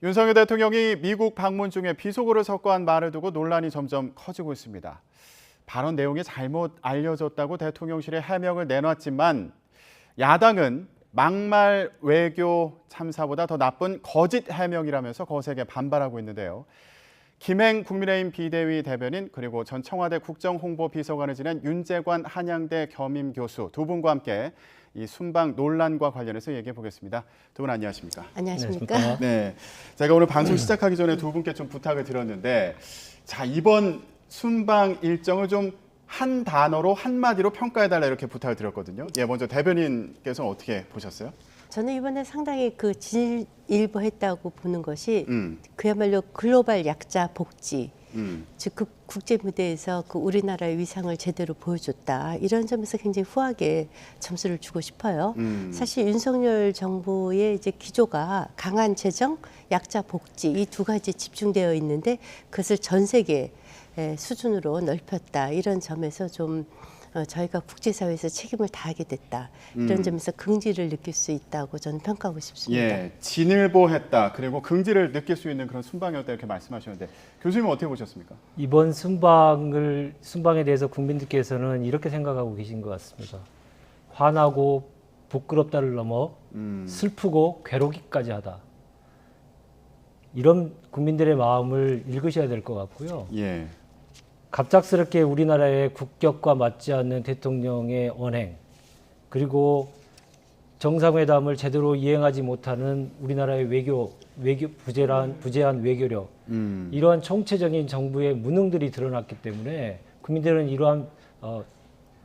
윤석열 대통령이 미국 방문 중에 비속어를 섞어한 말을 두고 논란이 점점 커지고 있습니다. 발언 내용이 잘못 알려졌다고 대통령실에 해명을 내놨지만 야당은 막말 외교 참사보다 더 나쁜 거짓 해명이라면서 거세게 반발하고 있는데요. 김행 국민의힘 비대위 대변인 그리고 전 청와대 국정홍보비서관을 지낸 윤재관 한양대 겸임교수 두 분과 함께 이 순방 논란과 관련해서 얘기해 보겠습니다. 두 분 안녕하십니까? 안녕하십니까? 네, 제가 오늘 방송 시작하기 전에 두 분께 좀 부탁을 드렸는데, 자 이번 순방 일정을 좀 한 단어로 한마디로 평가해달라 이렇게 부탁을 드렸거든요. 예, 먼저 대변인께서는 어떻게 보셨어요? 저는 이번에 상당히 그 진일보했다고 보는 것이 그야말로 글로벌 약자 복지, 즉 그 국제 무대에서 그 우리나라의 위상을 제대로 보여줬다. 이런 점에서 굉장히 후하게 점수를 주고 싶어요. 사실 윤석열 정부의 이제 기조가 강한 재정, 약자 복지 이 두 가지 집중되어 있는데 그것을 전 세계 수준으로 넓혔다. 이런 점에서 좀 저희가 국제사회에서 책임을 다하게 됐다. 이런 점에서 긍지를 느낄 수 있다고 저는 평가하고 싶습니다. 예, 진일보했다. 그리고 긍지를 느낄 수 있는 그런 순방이었다 이렇게 말씀하셨는데 교수님은 어떻게 보셨습니까? 이번 순방에 대해서 국민들께서는 이렇게 생각하고 계신 것 같습니다. 화나고 부끄럽다를 넘어 슬프고 괴롭기까지 하다. 이런 국민들의 마음을 읽으셔야 될 것 같고요. 예. 갑작스럽게 우리나라의 국격과 맞지 않는 대통령의 언행, 그리고 정상회담을 제대로 이행하지 못하는 우리나라의 부재한 외교력, 이러한 총체적인 정부의 무능들이 드러났기 때문에 국민들은 이러한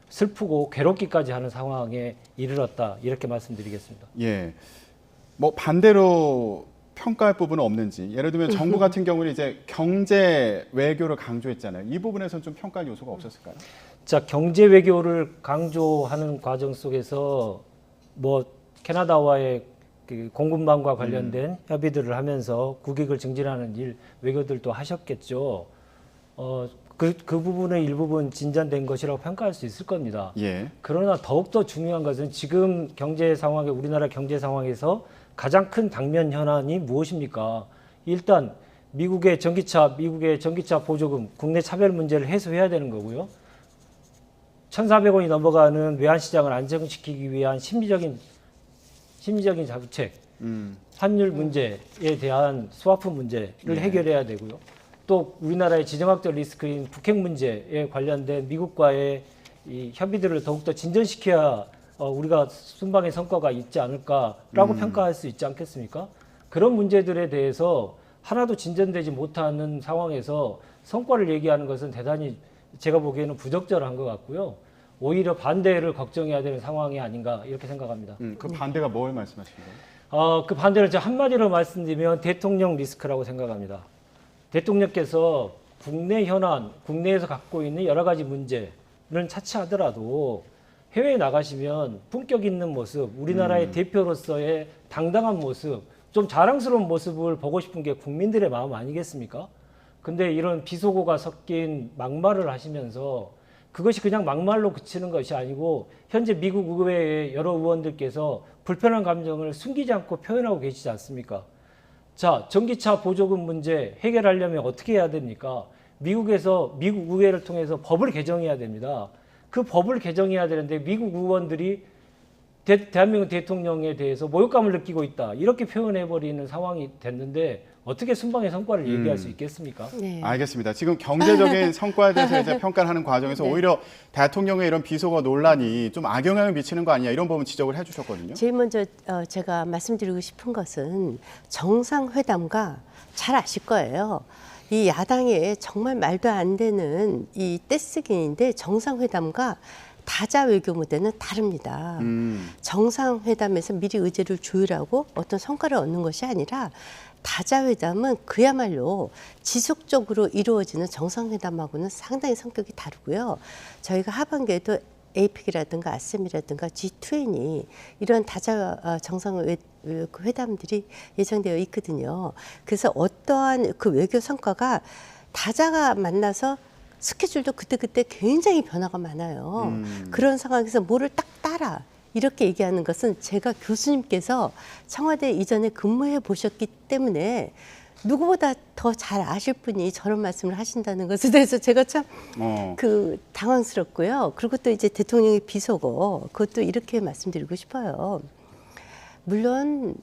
슬프고 괴롭기까지 하는 상황에 이르렀다, 이렇게 말씀드리겠습니다. 예. 뭐 반대로 평가할 부분은 없는지, 예를 들면 정부 같은 경우는 이제 경제 외교를 강조했잖아요. 이 부분에서는 좀 평가할 요소가 없었을까요? 자, 경제 외교를 강조하는 과정 속에서 뭐 캐나다와의 그 공급망과 관련된 협의들을 하면서 국익을 증진하는 외교들도 하셨겠죠. 그 부분의 일부분 진전된 것이라고 평가할 수 있을 겁니다. 예. 그러나 더욱더 중요한 것은 지금 우리나라 경제 상황에서 가장 큰 당면 현안이 무엇입니까? 일단 미국의 전기차 보조금, 국내 차별 문제를 해소해야 되는 거고요. 1,400원이 넘어가는 외환시장을 안정시키기 위한 심리적인 자구책, 환율 문제에 대한 스와프 문제를 해결해야 되고요. 또 우리나라의 지정학적 리스크인 북핵 문제에 관련된 미국과의 이 협의들을 더욱더 진전시켜야 우리가 순방의 성과가 있지 않을까라고 평가할 수 있지 않겠습니까? 그런 문제들에 대해서 하나도 진전되지 못하는 상황에서 성과를 얘기하는 것은 대단히 제가 보기에는 부적절한 것 같고요. 오히려 반대를 걱정해야 되는 상황이 아닌가 이렇게 생각합니다. 그 반대가 뭘 말씀하시는 거예요? 그 반대를 제가 한마디로 말씀드리면 대통령 리스크라고 생각합니다. 대통령께서 국내 현안, 국내에서 갖고 있는 여러 가지 문제는 차치하더라도 해외에 나가시면 품격 있는 모습, 우리나라의 대표로서의 당당한 모습, 좀 자랑스러운 모습을 보고 싶은 게 국민들의 마음 아니겠습니까? 근데 이런 비속어가 섞인 막말을 하시면서 그것이 그냥 막말로 그치는 것이 아니고 현재 미국 의회의 여러 의원들께서 불편한 감정을 숨기지 않고 표현하고 계시지 않습니까? 자, 전기차 보조금 문제 해결하려면 어떻게 해야 됩니까? 미국 의회를 통해서 법을 개정해야 됩니다. 그 법을 개정해야 되는데 미국 의원들이 대한민국 대통령에 대해서 모욕감을 느끼고 있다, 이렇게 표현해버리는 상황이 됐는데 어떻게 순방의 성과를 얘기할 수 있겠습니까? 네. 알겠습니다. 지금 경제적인 성과에 대해서 이제 평가를 하는 과정에서 네. 오히려 대통령의 이런 비속어 논란이 좀 악영향을 미치는 거 아니냐 이런 부분 지적을 해주셨거든요. 제일 먼저 제가 말씀드리고 싶은 것은 정상회담과 잘 아실 거예요. 이 야당의 정말 말도 안 되는 이 떼쓰기인데 정상회담과 다자 외교 무대는 다릅니다. 정상회담에서 미리 의제를 조율하고 어떤 성과를 얻는 것이 아니라 다자회담은 그야말로 지속적으로 이루어지는 정상회담하고는 상당히 성격이 다르고요. 저희가 하반기에도 에이펙이라든가 아셈이라든가 G20 이런 다자 정상회담들이 예정되어 있거든요. 그래서 어떠한 그 외교 성과가 다자가 만나서 스케줄도 그때그때 굉장히 변화가 많아요. 그런 상황에서 뭐를 딱 따라 이렇게 얘기하는 것은 제가 교수님께서 청와대 이전에 근무해 보셨기 때문에 누구보다 더 잘 아실 분이 저런 말씀을 하신다는 것에 대해서 제가 참 당황스럽고요. 그리고 또 이제 대통령의 비서고 그것도 이렇게 말씀드리고 싶어요. 물론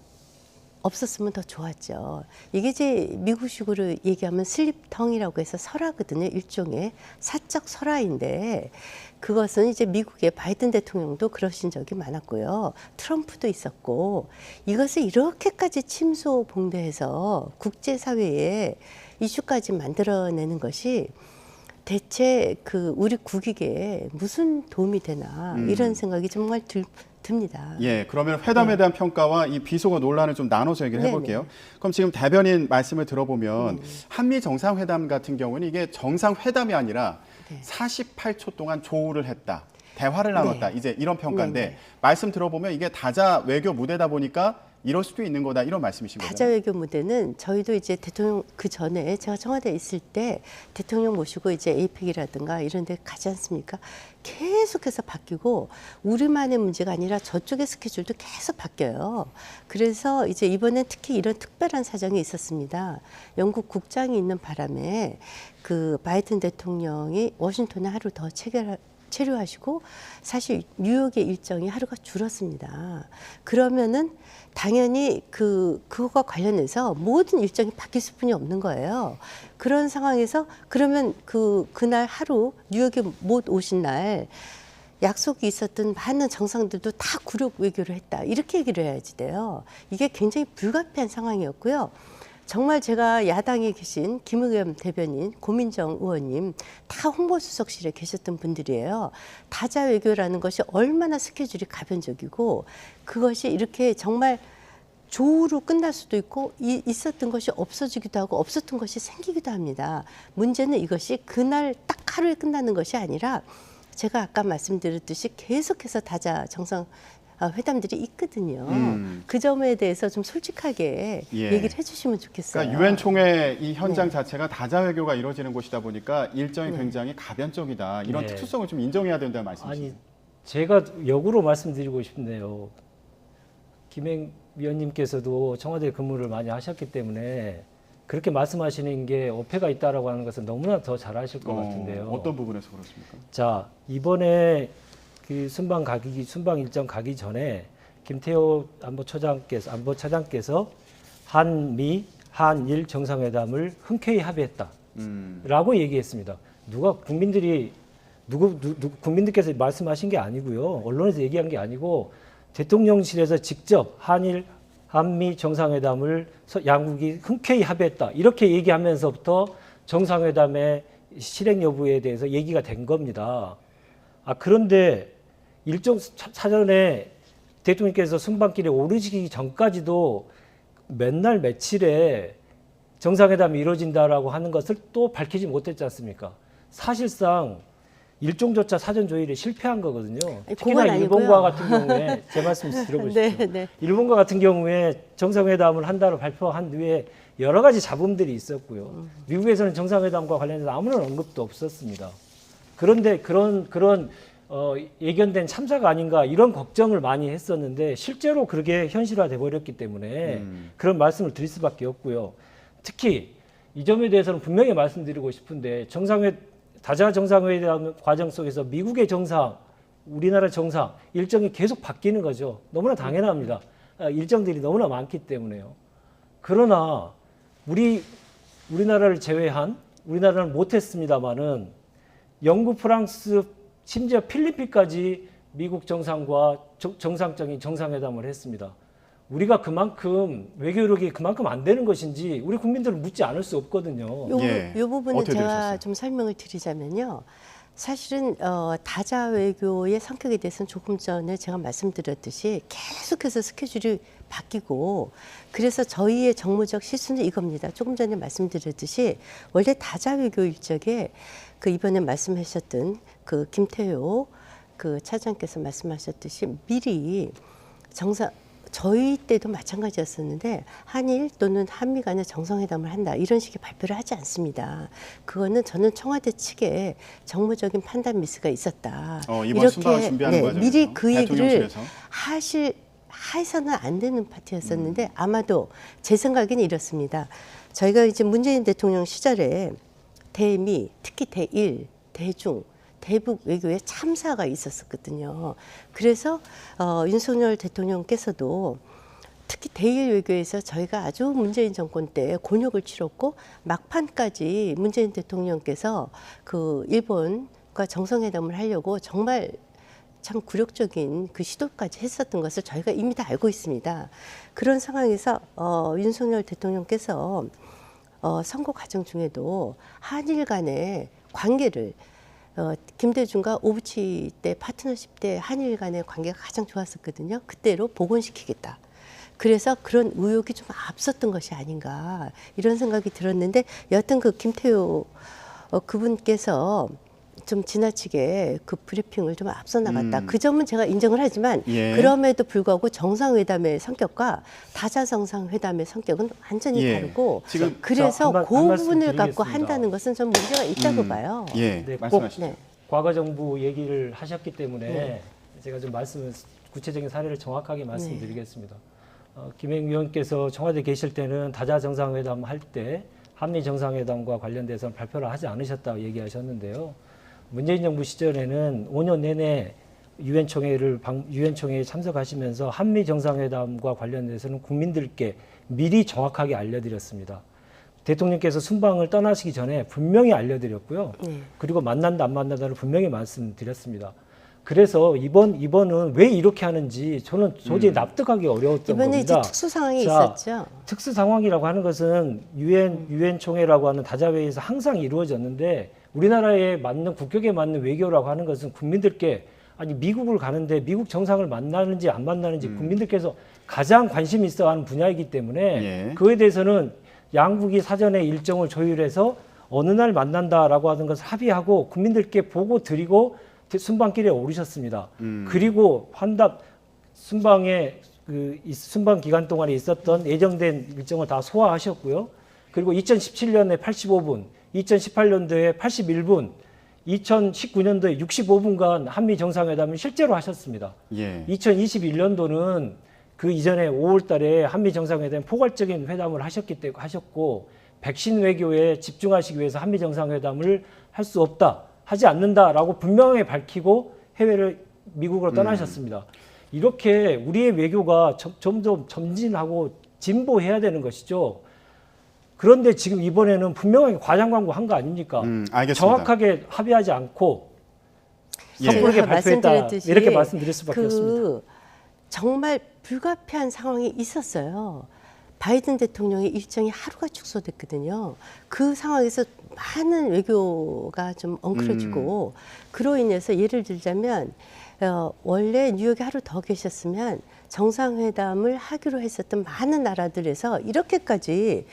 없었으면 더 좋았죠. 이게 이제 미국식으로 얘기하면 슬립텅이라고 해서 설화거든요. 일종의 사적 설화인데 그것은 이제 미국의 바이든 대통령도 그러신 적이 많았고요. 트럼프도 있었고 이것을 이렇게까지 침소봉대해서 국제사회에 이슈까지 만들어내는 것이 대체 그 우리 국익에 무슨 도움이 되나 이런 생각이 정말 듭니다. 예, 그러면 회담에 대한 평가와 이 비속어 논란을 좀 나눠서 얘기를 해볼게요. 그럼 지금 대변인 말씀을 들어보면 한미 정상회담 같은 경우는 이게 정상회담이 아니라 48초 동안 조우를 했다, 대화를 나눴다, 이제 이런 평가인데 말씀 들어보면 이게 다자 외교 무대다 보니까 이럴 수도 있는 거다 이런 말씀이신 거죠? 다자 외교 무대는 저희도 이제 대통령 그 전에 제가 청와대에 있을 때 대통령 모시고 이제 에이펙이라든가 이런 데 가지 않습니까? 계속해서 바뀌고 우리만의 문제가 아니라 저쪽의 스케줄도 계속 바뀌어요. 그래서 이제 이번엔 특히 이런 특별한 사정이 있었습니다. 영국 국장이 있는 바람에 그 바이든 대통령이 워싱턴에 하루 더 체류하시고 사실 뉴욕의 일정이 하루가 줄었습니다. 그러면은 당연히 그거와 관련해서 모든 일정이 바뀔 수뿐이 없는 거예요. 그런 상황에서 그러면 그날 하루 뉴욕에 못 오신 날 약속이 있었던 많은 정상들도 다 그룹 외교를 했다. 이렇게 얘기를 해야지 돼요. 이게 굉장히 불가피한 상황이었고요. 정말 제가 야당에 계신 김의겸 대변인, 고민정 의원님 다 홍보수석실에 계셨던 분들이에요. 다자 외교라는 것이 얼마나 스케줄이 가변적이고 그것이 이렇게 정말 조우로 끝날 수도 있고 있었던 것이 없어지기도 하고 없었던 것이 생기기도 합니다. 문제는 이것이 그날 딱 하루에 끝나는 것이 아니라 제가 아까 말씀드렸듯이 계속해서 다자 정상 회담들이 있거든요. 그 점에 대해서 좀 솔직하게 얘기를 해주시면 좋겠어요. 그러니까 유엔 총회 이 현장 자체가 다자 외교가 이루어지는 곳이다 보니까 일정이 굉장히 가변적이다. 이런 특수성을 좀 인정해야 된다는 말씀이시죠? 아니, 제가 역으로 말씀드리고 싶은데요. 김행 위원님께서도 청와대 근무를 많이 하셨기 때문에 그렇게 말씀하시는 게 어폐가 있다라고 하는 것은 너무나 더 잘 아실 것 같은데요. 어떤 부분에서 그렇습니까? 자, 이번에 그 순방 일정 가기 전에 김태호 안보차장께서 한미 한일 정상회담을 흔쾌히 합의했다라고 얘기했습니다. 국민들께서 말씀하신 게 아니고요, 언론에서 얘기한 게 아니고 대통령실에서 직접 한미 정상회담을 양국이 흔쾌히 합의했다 이렇게 얘기하면서부터 정상회담의 실행 여부에 대해서 얘기가 된 겁니다. 그런데 일정 사전에 대통령께서 순방길에 오르시기 전까지도 맨날 며칠에 정상회담이 이루어진다라고 하는 것을 또 밝히지 못했지 않습니까? 사실상 일정조차 사전 조율에 실패한 거거든요. 특히나 일본과 같은 경우에 제 말씀 들어보십시오. 일본과 같은 경우에 정상회담을 한다고 발표한 뒤에 여러 가지 잡음들이 있었고요. 미국에서는 정상회담과 관련해서 아무런 언급도 없었습니다. 그런데 그런 예견된 참사가 아닌가 이런 걱정을 많이 했었는데 실제로 그렇게 현실화돼 버렸기 때문에 그런 말씀을 드릴 수밖에 없고요. 특히 이 점에 대해서는 분명히 말씀드리고 싶은데 다자 정상회담 과정 속에서 미국의 정상, 우리나라 정상 일정이 계속 바뀌는 거죠. 너무나 당연합니다. 일정들이 너무나 많기 때문에요. 그러나 우리나라를 제외한 우리나라는 못했습니다마는 영국, 프랑스, 심지어 필리핀까지 미국 정상과 정상적인 정상회담을 했습니다. 우리가 그만큼 외교력이 그만큼 안 되는 것인지 우리 국민들은 묻지 않을 수 없거든요. 이 부분은 제가 들으셨어요? 좀 설명을 드리자면요. 사실은 다자 외교의 성격에 대해서는 조금 전에 제가 말씀드렸듯이 계속해서 스케줄이 바뀌고 그래서 저희의 정무적 실수는 이겁니다. 조금 전에 말씀드렸듯이 원래 다자 외교 일정에 이번에 말씀하셨던 김태호 차장께서 말씀하셨듯이 미리 저희 때도 마찬가지였었는데 한일 또는 한미 간의 정상회담을 한다 이런 식의 발표를 하지 않습니다. 그거는 저는 청와대 측에 정무적인 판단 미스가 있었다. 이번 순방을 준비하는 과정에서 미리 그 얘기를 대통령실에서. 해서는 안 되는 파티였었는데 아마도 제 생각에는 이렇습니다. 저희가 이제 문재인 대통령 시절에 대미, 특히 대일, 대중, 대북 외교에 참사가 있었었거든요. 그래서 윤석열 대통령께서도 특히 대일 외교에서 저희가 아주 문재인 정권 때 곤욕을 치렀고 막판까지 문재인 대통령께서 그 일본과 정상회담을 하려고 정말 참 굴욕적인 그 시도까지 했었던 것을 저희가 이미 다 알고 있습니다. 그런 상황에서 윤석열 대통령께서 선거 과정 중에도 한일 간의 관계를 김대중과 오부치 때 파트너십 때 한일 간의 관계가 가장 좋았었거든요. 그때로 복원시키겠다. 그래서 그런 의혹이 좀 앞섰던 것이 아닌가 이런 생각이 들었는데 여하튼 그 김태효 그분께서 좀 지나치게 그 브리핑을 좀 앞서 나갔다. 그 점은 제가 인정을 하지만 예. 그럼에도 불구하고 정상회담의 성격과 다자정상회담의 성격은 완전히 예. 다르고 지금 그래서 한 그 말씀 부분을 갖고 드리겠습니다. 한다는 것은 좀 문제가 있다고 봐요. 예, 네, 꼭 말씀하시죠. 네. 과거 정부 얘기를 하셨기 때문에 네. 제가 좀 구체적인 사례를 정확하게 말씀드리겠습니다. 김행 위원께서 청와대 계실 때는 다자 정상회담 할 때 한미 정상회담과 관련돼서 발표를 하지 않으셨다고 얘기하셨는데요. 문재인 정부 시절에는 5년 내내 유엔총회에 참석하시면서 한미 정상회담과 관련돼서는 국민들께 미리 정확하게 알려드렸습니다. 대통령께서 순방을 떠나시기 전에 분명히 알려드렸고요. 그리고 만난다 안 만난다를 분명히 말씀드렸습니다. 그래서 이번은 왜 이렇게 하는지 저는 도저히 납득하기 어려웠던 이번에 겁니다. 이제 특수 상황이 자, 있었죠. 특수 상황이라고 하는 것은 유엔 총회라고 하는 다자회의에서 항상 이루어졌는데 우리나라에 맞는 국격에 맞는 외교라고 하는 것은 국민들께 아니 미국을 가는데 미국 정상을 만나는지 안 만나는지 국민들께서 가장 관심이 있어하는 분야이기 때문에 예. 그에 대해서는 양국이 사전에 일정을 조율해서 어느 날 만난다라고 하는 것을 합의하고 국민들께 보고 드리고 순방길에 오르셨습니다. 그리고 환답 순방에 순방 기간 동안에 있었던 예정된 일정을 다 소화하셨고요. 그리고 2017년에 85분, 2018년도에 81분, 2019년도에 65분간 한미 정상회담을 실제로 하셨습니다. 예. 2021년도는 그 이전에 5월 달에 한미 정상회담 포괄적인 회담을 하셨고 백신 외교에 집중하시기 위해서 한미 정상회담을 할 수 없다, 하지 않는다라고 분명하게 밝히고 해외를 미국으로 떠나셨습니다. 이렇게 우리의 외교가 점점 점진하고 진보해야 되는 것이죠. 그런데 지금 이번에는 분명하게 과장 광고한 거 아닙니까? 알겠습니다. 정확하게 합의하지 않고 예. 섣부르게 제가 발표했다. 말씀드렸듯이 이렇게 말씀드릴 수밖에 없습니다. 정말 불가피한 상황이 있었어요. 바이든 대통령의 일정이 하루가 축소됐거든요. 그 상황에서 많은 외교가 좀 엉클어지고 그로 인해서 예를 들자면 원래 뉴욕에 하루 더 계셨으면 정상회담을 하기로 했었던 많은 나라들에서 이렇게까지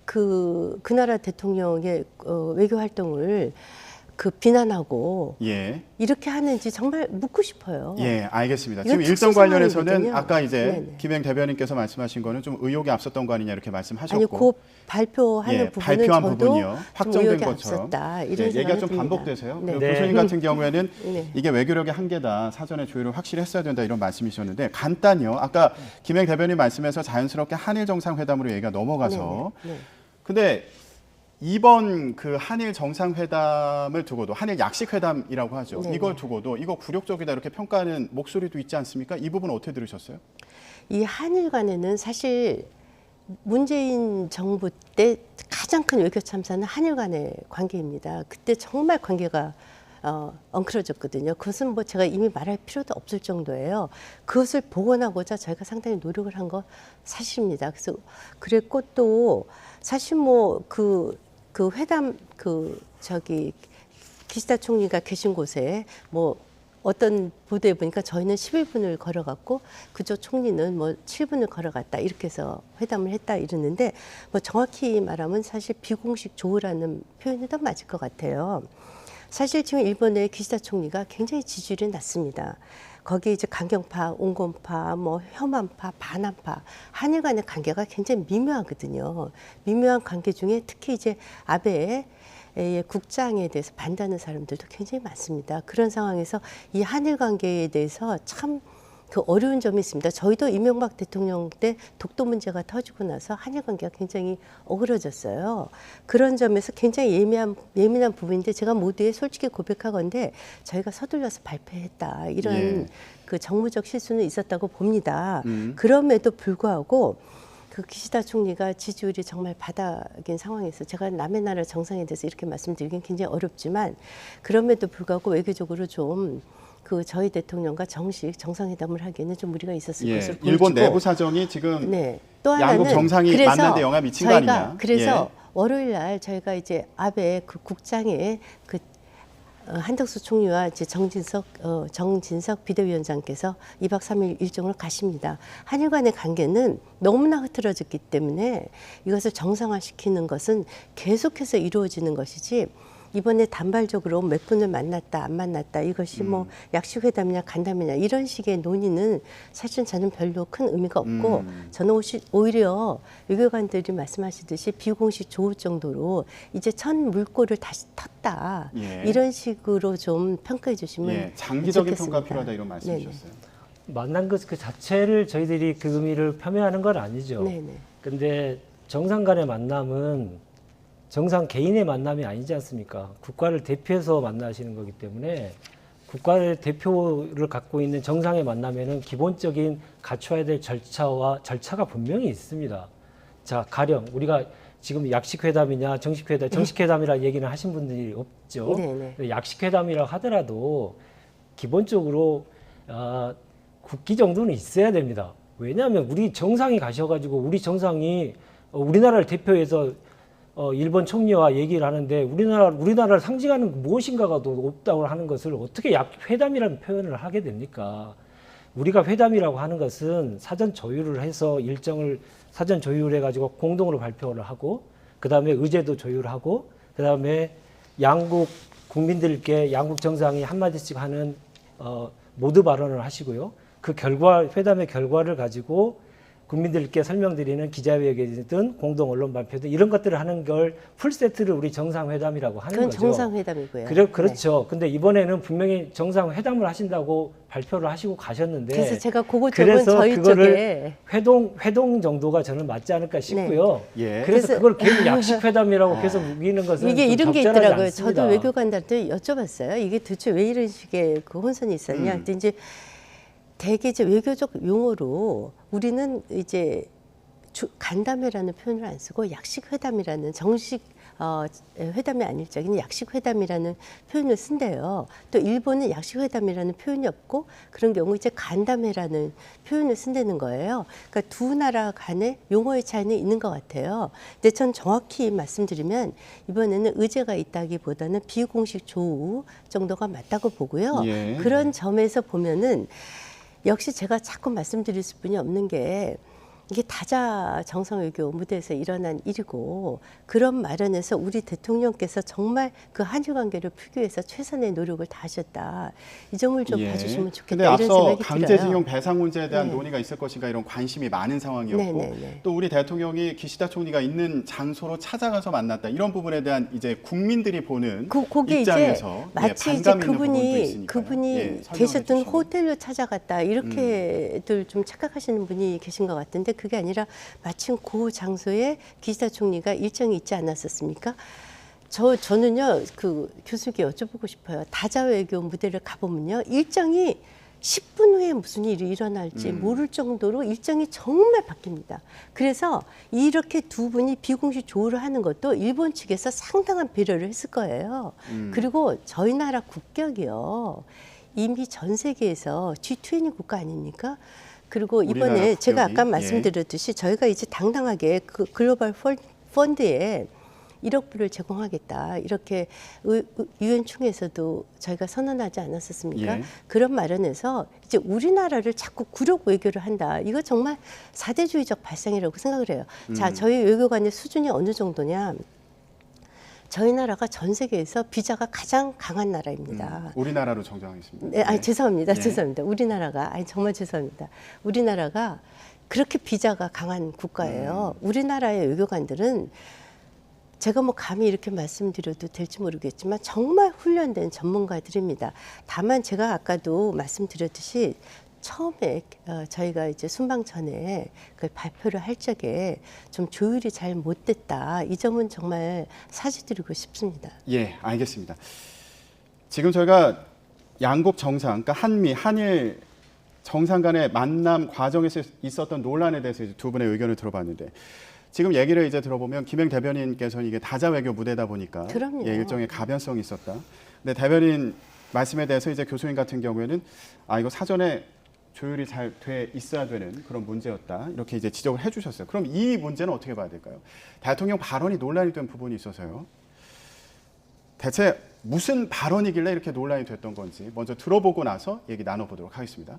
그 나라 대통령의 외교 활동을 비난하고 예. 이렇게 하는지 정말 묻고 싶어요. 예, 알겠습니다. 이건 지금 일정 특수 관련해서는 상황이거든요. 아까 이제 네네. 김행 대변인께서 말씀하신 거는 좀 의혹이 앞섰던 거 아니냐 이렇게 말씀하셨고. 아니, 그 발표하는 예, 부분은 발표한 저도 부분이요. 좀 확정된 의혹이 것처럼. 앞섰다. 이런 예, 얘기가 생각이 좀 듭니다. 반복돼서요. 네. 그리고 교수님 같은 경우에는 네. 이게 외교력의 한계다. 사전에 조율을 확실히 했어야 된다 이런 말씀이셨는데 간단히요. 아까 김행 대변인 말씀에서 자연스럽게 한일 정상회담으로 얘기가 넘어가서 네, 네. 근데 이번 그 한일 정상회담을 두고도 한일 약식회담이라고 하죠. 네네. 이걸 두고도 이거 굴욕적이다 이렇게 평가하는 목소리도 있지 않습니까? 이 부분 어떻게 들으셨어요? 이 한일 간에는 사실 문재인 정부 때 가장 큰 외교 참사는 한일 간의 관계입니다. 그때 정말 관계가 엉클어졌거든요. 그것은 뭐 제가 이미 말할 필요도 없을 정도예요. 그것을 복원하고자 저희가 상당히 노력을 한 거 사실입니다. 그래서 그랬고 또 사실 뭐 그 회담 기시다 총리가 계신 곳에 뭐 어떤 보도에 보니까 저희는 11분을 걸어갔고 그쪽 총리는 뭐 7분을 걸어갔다 이렇게 해서 회담을 했다 이러는데 뭐 정확히 말하면 사실 비공식 조우라는 표현이 더 맞을 것 같아요. 사실 지금 일본의 기시다 총리가 굉장히 지지율이 낮습니다. 거기에 이제 강경파, 온건파, 뭐 혐한파, 반한파, 한일 간의 관계가 굉장히 미묘하거든요. 미묘한 관계 중에 특히 이제 아베의 국장에 대해서 반대하는 사람들도 굉장히 많습니다. 그런 상황에서 이 한일 관계에 대해서 참 그 어려운 점이 있습니다. 저희도 이명박 대통령 때 독도 문제가 터지고 나서 한일 관계가 굉장히 어그러졌어요. 그런 점에서 굉장히 예민한 부분인데 제가 모두에 솔직히 고백하건대 저희가 서둘러서 발표했다. 이런 예. 그 정무적 실수는 있었다고 봅니다. 그럼에도 불구하고 그 기시다 총리가 지지율이 정말 바닥인 상황에서 제가 남의 나라 정상에 대해서 이렇게 말씀드리긴 굉장히 어렵지만 그럼에도 불구하고 외교적으로 좀 그 저희 대통령과 정상회담을 하기에는 좀 무리가 있었을 예. 것으로 보여지고 일본 내부 사정이 지금 네. 또 하나는 양국 정상이 그래서 만난 데 영향 미친 거 저희가 아니냐? 그래서 예. 월요일 날 저희가 이제 아베 그 국장의 그 한덕수 총리와 이제 정진석 비대위원장께서 2박 3일 일정을 가십니다. 한일 간의 관계는 너무나 흐트러졌기 때문에 이것을 정상화시키는 것은 계속해서 이루어지는 것이지 이번에 단발적으로 몇 분을 만났다 안 만났다 이것이 뭐 약식회담이냐 간담회냐 이런 식의 논의는 사실 저는 별로 큰 의미가 없고 저는 오히려 외교관들이 말씀하시듯이 비공식 조우 정도로 이제 첫 물꼬를 다시 텄다 예. 이런 식으로 좀 평가해 주시면 예. 장기적인 좋겠습니다. 평가 필요하다 이런 말씀이셨어요. 만난 것 그 자체를 저희들이 그 의미를 폄훼하는 건 아니죠. 네네. 근데 정상 간의 만남은 정상 개인의 만남이 아니지 않습니까? 국가를 대표해서 만나시는 거기 때문에 국가의 대표를 갖고 있는 정상의 만남에는 기본적인 갖춰야 될 절차가 분명히 있습니다. 자, 가령 우리가 지금 약식회담이냐 정식회담이라 얘기는 하신 분들이 없죠. 네네. 약식회담이라 하더라도 기본적으로 국기 정도는 있어야 됩니다. 왜냐하면 우리 정상이 가셔가지고 우리 정상이 우리나라를 대표해서 일본 총리와 얘기를 하는데 우리나라를 상징하는 무엇인가가 없다고 하는 것을 어떻게 회담이라는 표현을 하게 됩니까? 우리가 회담이라고 하는 것은 사전 조율을 해서 일정을 사전 조율해 가지고 공동으로 발표를 하고 그다음에 의제도 조율하고 그다음에 양국 국민들께 양국 정상이 한마디씩 하는 모두 발언을 하시고요. 그 회담의 결과를 가지고 국민들께 설명드리는 기자회견이든 공동 언론 발표든 이런 것들을 하는 걸 풀세트를 우리 정상회담이라고 하는 그건 거죠. 정상회담이고요. 그렇죠. 근데 이번에는 분명히 정상회담을 하신다고 발표를 하시고 가셨는데 그래서 제가 그거 쪽은 그래서 저희 그거를 쪽에 회동 정도가 저는 맞지 않을까 싶고요. 예. 그래서 그걸 계속 약식회담이라고 계속 우기는 것은 이게 좀 이런 게 적절하지 있더라고요. 않습니다. 저도 외교관들한테 여쭤봤어요. 이게 도대체 왜 이런 식의 그 혼선이 있었냐. 근데 이제 대개 이제 외교적 용어로 우리는 이제 간담회라는 표현을 안 쓰고 약식회담이라는 정식 회담이 아닐 적에는 약식회담이라는 표현을 쓴대요. 또 일본은 약식회담이라는 표현이 없고 그런 경우 이제 간담회라는 표현을 쓴다는 거예요. 그러니까 두 나라 간의 용어의 차이는 있는 것 같아요. 근데 전 정확히 말씀드리면 이번에는 의제가 있다기보다는 비공식 조우 정도가 맞다고 보고요. 예. 그런 점에서 보면은 역시 제가 자꾸 말씀드릴 수뿐이 없는 게 이게 다자 정상외교 무대에서 일어난 일이고 그런 마련에서 우리 대통령께서 정말 그 한일 관계를 풀기 위해서 최선의 노력을 다하셨다. 이 점을 좀 봐주시면 좋겠다. 근데 이런 앞서 생각이 강제징용 들어요. 배상 문제에 대한 네. 논의가 있을 것인가 이런 관심이 많은 상황이었고 네네네. 또 우리 대통령이 기시다 총리가 있는 장소로 찾아가서 만났다 이런 부분에 대한 이제 국민들이 보는 그게 이제 입장에서 마치 이제 반감 있는 부분도 있으니까요. 그분이 예, 설명해 계셨던 주시면. 호텔로 찾아갔다 이렇게들 좀 착각하시는 분이 계신 것 같은데 그게 아니라 마침 그 장소에 기시다 총리가 일정이 있지 않았었습니까? 저는요 그 교수님께 여쭤보고 싶어요. 다자 외교 무대를 가보면요 일정이 10분 후에 무슨 일이 일어날지 모를 정도로 일정이 정말 바뀝니다. 그래서 이렇게 두 분이 비공식 조우를 하는 것도 일본 측에서 상당한 배려를 했을 거예요. 그리고 저희 나라 국격이요. 이미 전 세계에서 G20 국가 아닙니까? 그리고 이번에 제가 아까 말씀드렸듯이 저희가 이제 당당하게 그 글로벌 펀드에 1억 불을 제공하겠다. 이렇게 유엔 총회에서도 저희가 선언하지 않았었습니까? 예. 그런 마련에서 이제 우리나라를 자꾸 굴욕 외교를 한다. 이거 정말 사대주의적 발상이라고 생각을 해요. 자, 저희 외교관의 수준이 어느 정도냐. 저희 나라가 전 세계에서 비자가 가장 강한 나라입니다. 우리나라로 정정하겠습니다. 네, 아니, 죄송합니다. 네. 죄송합니다. 우리나라가, 아니, 정말 죄송합니다. 우리나라가 그렇게 비자가 강한 국가예요. 우리나라의 외교관들은 제가 뭐 감히 이렇게 말씀드려도 될지 모르겠지만 정말 훈련된 전문가들입니다. 다만 제가 아까도 말씀드렸듯이 처음에 저희가 이제 순방 전에 그 발표를 할 적에 좀 조율이 잘 못 됐다. 이 점은 정말 사죄드리고 싶습니다. 예, 알겠습니다. 지금 저희가 양국 정상, 그러니까 한미, 한일 정상 간의 만남 과정에서 있었던 논란에 대해서 이제 두 분의 의견을 들어봤는데 지금 얘기를 이제 들어보면 김행 대변인께서는 이게 다자 외교 무대다 보니까 그럼요. 예, 일종의 가변성이 있었다. 근데 대변인 말씀에 대해서 이제 교수님 같은 경우에는 이거 사전에 조율이 잘 돼 있어야 되는 그런 문제였다. 이렇게 이제 지적을 해주셨어요. 그럼 이 문제는 어떻게 봐야 될까요? 대통령 발언이 논란이 된 부분이 있어서요. 대체 무슨 발언이길래 이렇게 논란이 됐던 건지 먼저 들어보고 나서 얘기 나눠보도록 하겠습니다.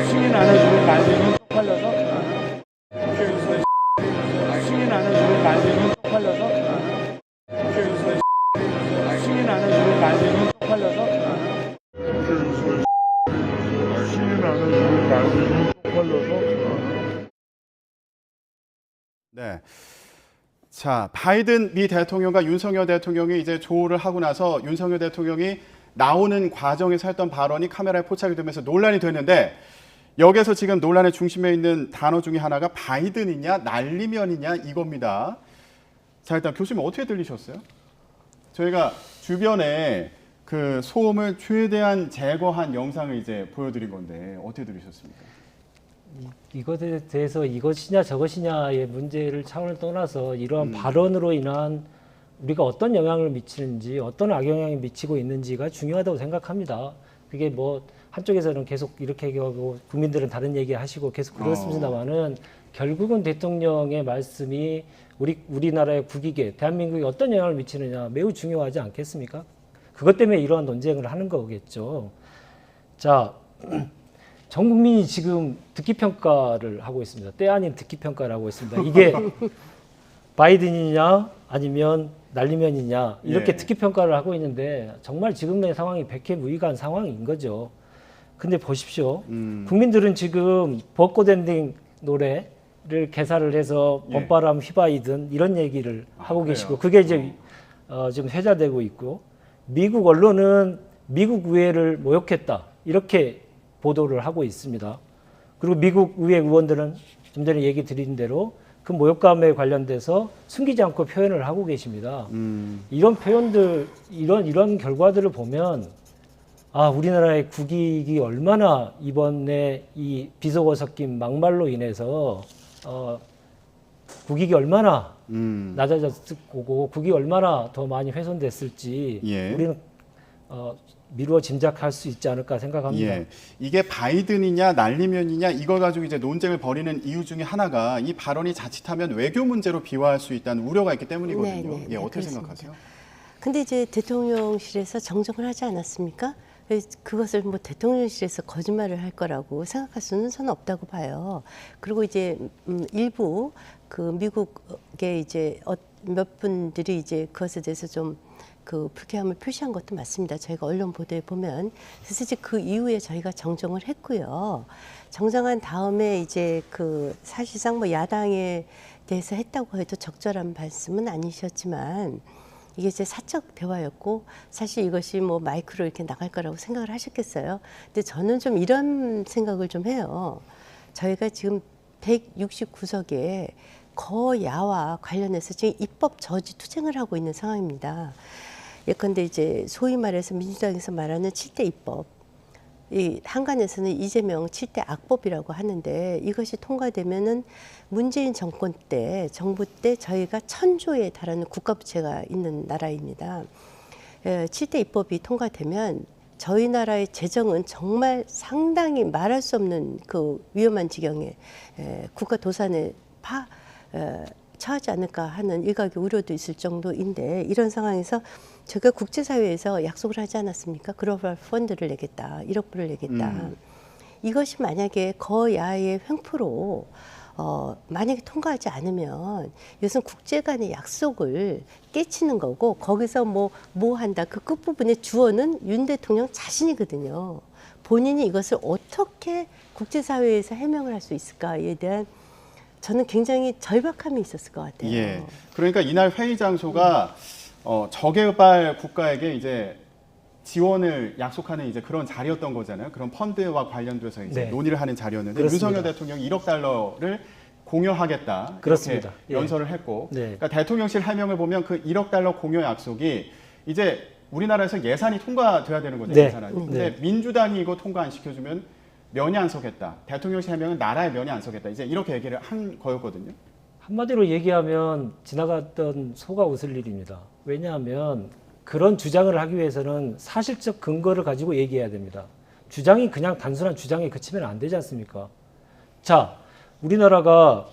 승인 안 해주는 말들은 쪽팔려서 승인 안 해주는 말들은 쪽팔려서 승인 안 해주는 말들은 쪽팔려서 승인 안 해주는 말들은 쪽팔려서 네. 자, 바이든 미 대통령과 윤석열 대통령이 이제 조우를 하고 나서 윤석열 대통령이 나오는 과정에서 했던 발언이 카메라에 포착이 되면서 논란이 됐는데 여기서 지금 논란의 중심에 있는 단어 중에 하나가 바이든이냐 날리면이냐 이겁니다. 자, 일단 교수님 어떻게 들리셨어요? 저희가 주변에 그 소음을 최대한 제거한 영상을 이제 보여드린 건데 어떻게 들으셨습니까? 이것에 대해서 이것이냐 저것이냐의 문제를 차원을 떠나서 이러한 발언으로 인한 우리가 어떤 영향을 미치는지 어떤 악영향이 미치고 있는지가 중요하다고 생각합니다. 그게 뭐 한쪽에서는 계속 이렇게 얘기하고 국민들은 다른 얘기 하시고 계속 그렇습니다만은 결국은 대통령의 말씀이 우리나라의 국익에 대한민국에 어떤 영향을 미치느냐 매우 중요하지 않겠습니까? 그것 때문에 이러한 논쟁을 하는 거겠죠. 자, 전 국민이 지금 듣기 평가를 하고 있습니다. 때 아닌 듣기 평가를 하고 있습니다. 이게 바이든이냐 아니면 날리면이냐 이렇게 예. 듣기 평가를 하고 있는데 정말 지금의 상황이 백해무익한 상황인 거죠. 근데 보십시오. 국민들은 지금 벚꽃 엔딩 노래를 개사를 해서 예. 봄바람 휘바이든 이런 얘기를 하고 그래요? 계시고 그게 이제 지금 회자되고 있고 미국 언론은 미국 의회를 모욕했다 이렇게 보도를 하고 있습니다. 그리고 미국 의회 의원들은 좀 전에 얘기 드린 대로 그 모욕감에 관련돼서 숨기지 않고 표현을 하고 계십니다. 이런 표현들, 이런 결과들을 보면 우리나라의 국익이 얼마나 이번에 이 비속어 섞인 막말로 인해서 국익이 얼마나 낮아졌을 거고 국익이 얼마나 더 많이 훼손됐을지 예. 우리는 미루어 짐작할 수 있지 않을까 생각합니다. 예, 이게 바이든이냐 날리면이냐 이걸 가지고 이제 논쟁을 벌이는 이유 중에 하나가 이 발언이 자칫하면 외교 문제로 비화할 수 있다는 우려가 있기 때문이거든요. 네, 네, 예, 네, 어떻게 그렇습니다. 생각하세요? 근데 이제 대통령실에서 정정을 하지 않았습니까? 그것을 뭐 대통령실에서 거짓말을 할 거라고 생각할 수는 저는 없다고 봐요. 그리고 이제 일부 그 미국의 이제 몇 분들이 이제 그것에 대해서 좀 그 불쾌함을 표시한 것도 맞습니다. 저희가 언론 보도에 보면 그래서 이제 그 이후에 저희가 정정을 했고요. 정정한 다음에 이제 그 사실상 뭐 야당에 대해서 했다고 해도 적절한 말씀은 아니셨지만 이게 이제 사적 대화였고 사실 이것이 뭐 마이크로 이렇게 나갈 거라고 생각을 하셨겠어요. 근데 저는 좀 이런 생각을 좀 해요. 저희가 지금 169석의 거야와 관련해서 지금 입법 저지 투쟁을 하고 있는 상황입니다. 예컨대 이제 소위 말해서 민주당에서 말하는 7대 입법, 이 한간에서는 이재명 7대 악법이라고 하는데 이것이 통과되면은 문재인 정권 때, 정부 때 저희가 1000조에 달하는 국가부채가 있는 나라입니다. 7대 입법이 통과되면 저희 나라의 재정은 정말 상당히 말할 수 없는 그 위험한 지경에 국가 도산에 처하지 않을까 하는 일각의 우려도 있을 정도인데 이런 상황에서 제가 국제사회에서 약속을 하지 않았습니까? 글로벌 펀드를 내겠다, 1억 불을 내겠다. 이것이 만약에 거야의 횡포로 만약에 통과하지 않으면 이것은 국제 간의 약속을 깨치는 거고 거기서 뭐 한다. 그 끝부분의 주어는 윤 대통령 자신이거든요. 본인이 이것을 어떻게 국제사회에서 해명을 할 수 있을까에 대한 저는 굉장히 절박함이 있었을 것 같아요. 예. 그러니까 이날 회의 장소가 저개발 국가에게 이제 지원을 약속하는 이제 그런 자리였던 거잖아요. 그런 펀드와 관련돼서 이제 네. 논의를 하는 자리였는데 그렇습니다. 윤석열 대통령이 1억 달러를 공여하겠다. 그렇습니다. 이렇게 연설을 했고, 네. 그러니까 대통령실 해명을 보면 그 1억 달러 공여 약속이 이제 우리나라에서 예산이 통과돼야 되는 거죠. 네. 예산안이. 근데 민주당이 이거 통과 안 시켜주면 면이 안 서겠다. 대통령실 해명은 나라의 면이 안 서겠다. 이제 이렇게 얘기를 한 거였거든요. 한마디로 얘기하면 지나갔던 소가 웃을 일입니다. 왜냐하면 그런 주장을 하기 위해서는 사실적 근거를 가지고 얘기해야 됩니다. 주장이 그냥 단순한 주장에 그치면 안 되지 않습니까? 자, 우리나라가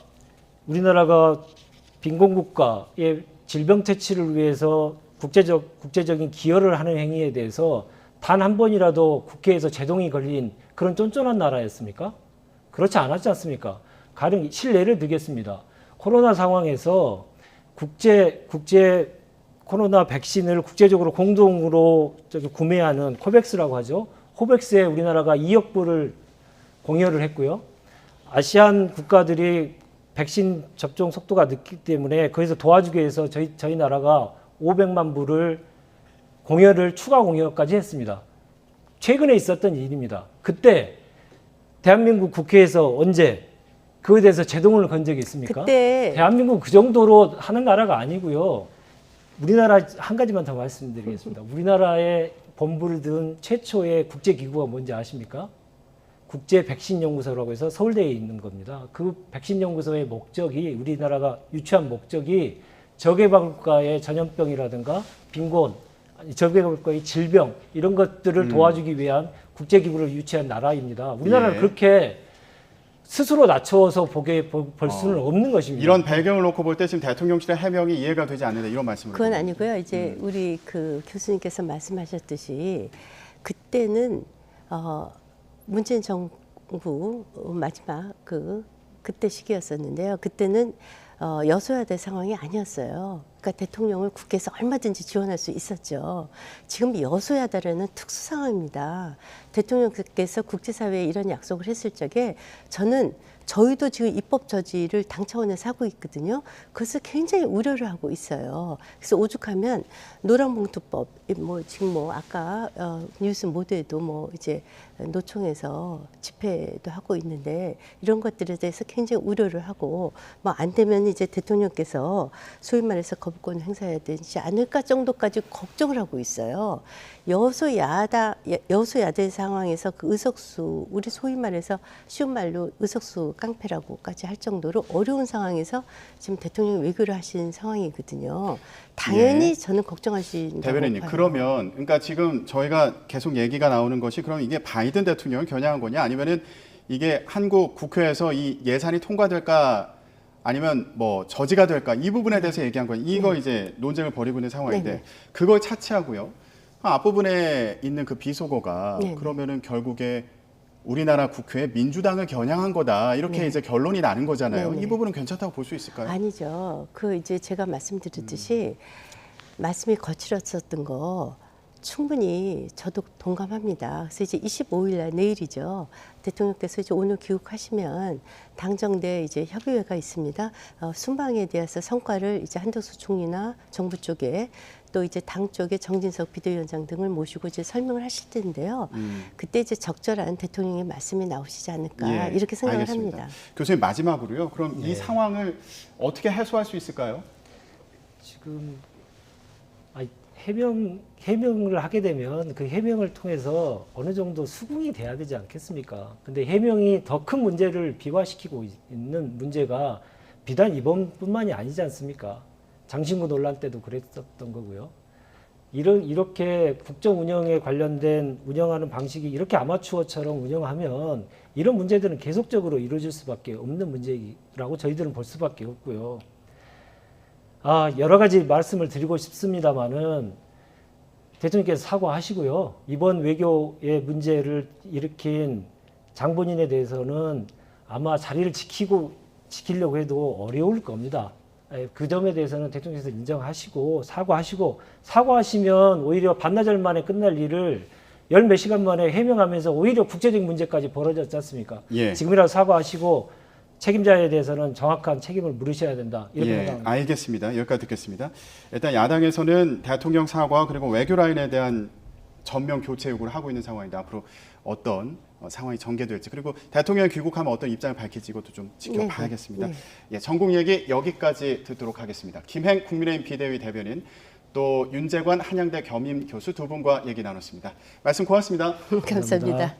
빈곤국가의 질병 퇴치를 위해서 국제적인 기여를 하는 행위에 대해서 단 한 번이라도 국회에서 제동이 걸린 그런 쫀쫀한 나라였습니까? 그렇지 않았지 않습니까? 가령 실례를 들겠습니다. 코로나 상황에서 국제 코로나 백신을 국제적으로 공동으로 구매하는 코백스라고 하죠. 코백스에 우리나라가 2억 불을 공여를 했고요. 아시안 국가들이 백신 접종 속도가 늦기 때문에 거기서 도와주기 위해서 저희 나라가 500만 불을 추가 공여까지 했습니다. 최근에 있었던 일입니다. 그때 대한민국 국회에서 언제 그에 대해서 제동을 건 적이 있습니까? 그때 대한민국 그 정도로 하는 나라가 아니고요. 우리나라 한 가지만 더 말씀드리겠습니다. 우리나라의 본부를 둔 최초의 국제기구가 뭔지 아십니까? 국제 백신 연구소라고 해서 서울대에 있는 겁니다. 그 백신 연구소의 목적이 우리나라가 유치한 목적이 저개발국가의 전염병이라든가 빈곤, 저개발국가의 질병 이런 것들을 도와주기 위한 국제기구를 유치한 나라입니다. 우리나라는 예. 그렇게 스스로 낮춰서 볼 수는 없는 것입니다. 이런 배경을 놓고 볼 때 지금 대통령실의 해명이 이해가 되지 않는다 이런 말씀을. 그건 드립니다. 아니고요. 이제 우리 그 교수님께서 말씀하셨듯이 그때는 문재인 정부 마지막 그때 시기였었는데요. 그때는 여소야대 상황이 아니었어요. 그러니까 대통령을 국회에서 얼마든지 지원할 수 있었죠. 지금 여소야대라는 특수 상황입니다. 대통령께서 국제사회에 이런 약속을 했을 적에 저희도 지금 입법 저지를 당 차원에서 하고 있거든요. 그래서 굉장히 우려를 하고 있어요. 그래서 오죽하면 노란봉투법, 지금 아까 뉴스 모두에도 이제 노총에서 집회도 하고 있는데 이런 것들에 대해서 굉장히 우려를 하고 안 되면 이제 대통령께서 소위 말해서 거부권 행사해야 되지 않을까 정도까지 걱정을 하고 있어요. 여소야대 상황에서 그 의석수, 우리 소위 말해서 쉬운 말로 의석수 깡패라고까지 할 정도로 어려운 상황에서 지금 대통령이 외교를 하신 상황이거든요. 당연히 예. 저는 걱정하신다고 대변인님, 봐요. 그러면 그러니까 지금 저희가 계속 얘기가 나오는 것이 그럼 이게 바이든 대통령을 겨냥한 거냐 아니면은 이게 한국 국회에서 이 예산이 통과될까 아니면 저지가 될까 이 부분에 대해서 얘기한 거예요. 이거 이제 논쟁을 벌이고 있는 상황인데 네네. 그걸 차치하고요. 앞부분에 있는 그 비속어가 네네. 그러면은 결국에 우리나라 국회에 민주당을 겨냥한 거다 이렇게 네. 이제 결론이 나는 거잖아요. 네네. 이 부분은 괜찮다고 볼 수 있을까요? 아니죠. 이제 제가 말씀드렸듯이 말씀이 거칠었었던 거 충분히 저도 동감합니다. 그래서 이제 25일 날 내일이죠. 대통령께서 이제 오늘 귀국하시면 당정대 이제 협의회가 있습니다. 순방에 대해서 성과를 이제 한덕수 총리나 정부 쪽에 또 이제 당 쪽에 정진석 비대위원장 등을 모시고 이제 설명을 하실 텐데요. 그때 이제 적절한 대통령의 말씀이 나오시지 않을까 이렇게 생각을 알겠습니다. 합니다. 교수님 마지막으로요. 그럼 네. 이 상황을 어떻게 해소할 수 있을까요? 지금 해명을 하게 되면 그 해명을 통해서 어느 정도 수긍이 돼야 되지 않겠습니까? 근데 해명이 더 큰 문제를 비화시키고 있는 문제가 비단 이번뿐만이 아니지 않습니까? 장신구 논란 때도 그랬었던 거고요. 이렇게 국정 운영에 관련된 운영하는 방식이 이렇게 아마추어처럼 운영하면 이런 문제들은 계속적으로 이루어질 수밖에 없는 문제라고 저희들은 볼 수밖에 없고요. 여러 가지 말씀을 드리고 싶습니다만은 대통령께서 사과하시고요. 이번 외교의 문제를 일으킨 장본인에 대해서는 아마 자리를 지키고 지키려고 해도 어려울 겁니다. 그 점에 대해서는 대통령께서 인정하시고 사과하시면 오히려 반나절 만에 끝날 일을 열 몇 시간 만에 해명하면서 오히려 국제적인 문제까지 벌어졌지 않습니까? 예. 지금이라도 사과하시고 책임자에 대해서는 정확한 책임을 물으셔야 된다. 이렇게 예, 생각합니다. 알겠습니다. 여기까지 듣겠습니다. 일단 야당에서는 대통령 사과 그리고 외교 라인에 대한 전면 교체 요구를 하고 있는 상황인데 앞으로 어떤 상황이 전개될지 그리고 대통령이 귀국하면 어떤 입장을 밝힐지 이것도 좀 지켜봐야겠습니다. 네. 예, 전국 얘기 여기까지 듣도록 하겠습니다. 김행 국민의힘 비대위 대변인 또 윤재관 한양대 겸임 교수 두 분과 얘기 나눴습니다. 말씀 고맙습니다. 감사합니다.